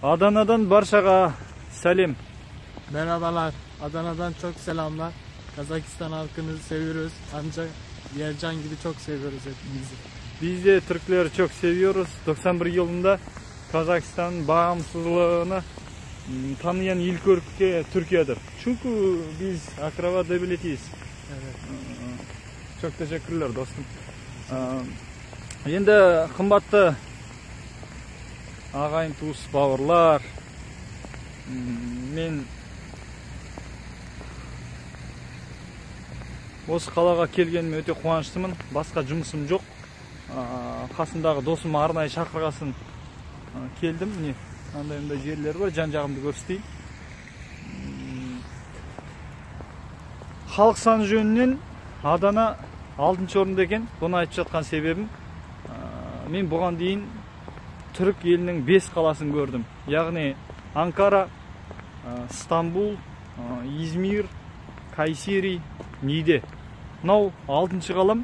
Adana'dan barşaga selam. Merhabalar. Adana'dan çok selamlar. Kazakistan halkını seviyoruz. Ancak Yercan gibi çok seviyoruz hepimizi. Biz de Türkleri çok seviyoruz. 91 yılında Kazakistan bağımsızlığını tanıyan ilk ülke Türkiye'dir. Çünkü biz akraba devletiyiz. Evet. Çok teşekkürler dostum. Endi kımbatlı ağayın туыс бауырлар, мен осы қалаға келгеніме өте қуаныштымын. Басқа жұмысым жоқ. Қасымдағы досым арнайы шақырғасын келдім. Міне андай жерлер бар, жан-жағымды көрсетейін. Халық саны жөнінен Адана 6-ші орында екен. Бұны айтып жатқан себебім, мен бұған дейін Түрік елінің 5 қаласын көрдім. Яғни Анкара, Стамбул, Измир, Кайсери, Ниде. Мынау 6-ші қалам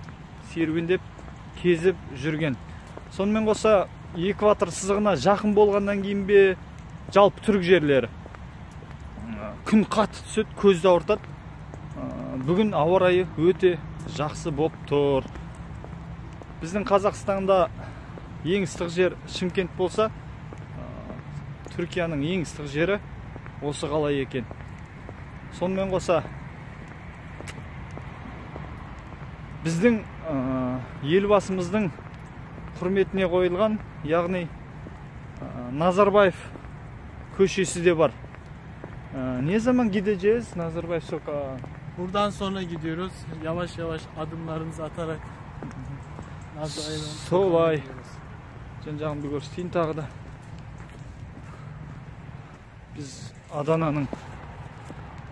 серуендеп кезіп жүрген. Сонымен қоса экватор сызығына жақын болғаннан кейін бе, жалпы түрік жерлері күн қатты түседі, көзді ауыртады. Бүгін ауа райы өте жақсы болып тұр. Біздің Қазақстанда ең ыстық жер Шымкент болса, Түркияның ең ыстық жері осы қала екен. Сонымен қоса біздің елбасымыздың құрметіне қойылған, яғни Назарбаев көшесі де бар. Ne zaman gideceğiz Nazarbayev sokağı? Buradan sonra gidiyoruz. Yavaş yavaş adımlarımızı atarak Solay. Жан-жағымды көрсетейін тағы да. Біз Адананың,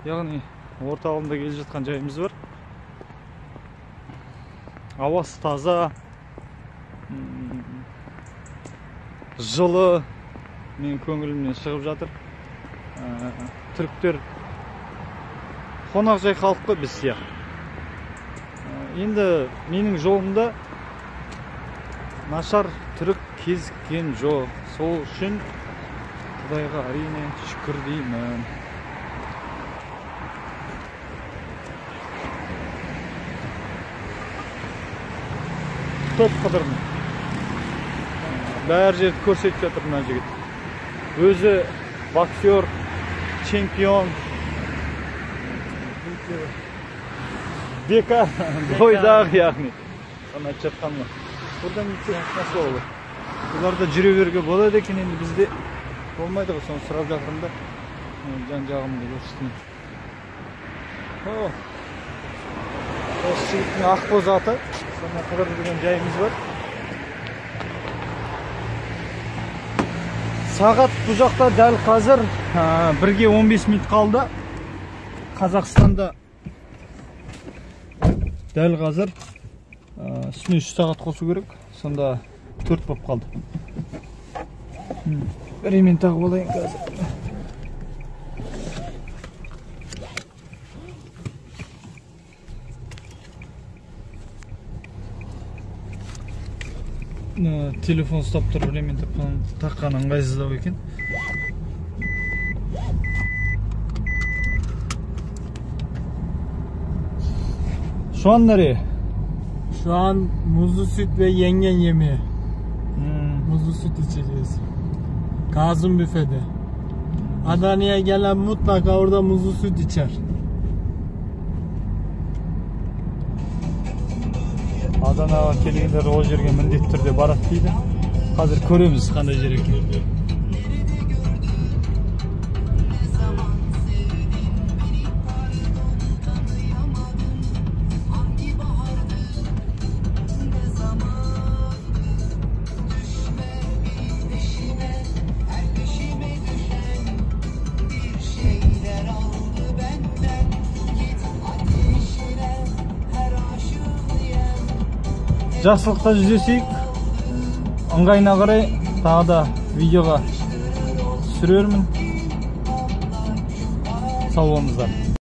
яғни орталығында келе жатқан жайымыз бар. Ауасы таза, жылы, менің көңілімнен шығып жатыр. Түріктер қонақжай халық қой біз сияқты. Енді менің жолымда нашар түрік кезіккен жоқ. Сол үшін Құдайға әрине шүкір деймін. Топ қыдырмын. Бәр жерді көрсетіп жатыр мына жігіт. Өзі боксер, чемпион. Бека бойдағы яғни. Соны айтып жатқанмын. Buradan gitsek nasıl olur? Buralarda жүре беруге болады екен, енді бізде болмайды ғой, соны сұрап жатырмын да. Жан-жағымды көрсетейін. Осы жігіттің Ақбоз аты. Соны қыдырып жүрген жайымыз бар. Сағат бұл жақта дәл қазір 1-ге 15 минут қалды. Қазақстанда дәл қазір үстіне 3 сағат қосу керек. Сонда 4 болып қалды. Ремень тағып алайын қазір. Телефон ұстап тұрып ремень таққан ыңғайсыздау екен. Şu an nereye? Şu an muzlu süt ve yengen yemeği. Muzlu süt içeceğiz. Kazım büfede. Adana'ya gelen mutlaka orada muzlu süt içer. Adanaga kelgендер ол жерге міндетті түрде барады дейді. Қазір көреміз қандай жер екен. Жақсылықта жүздесейік. Ыңғайына қарай тағы да видеоға түсірермін. Сау болыңыздар.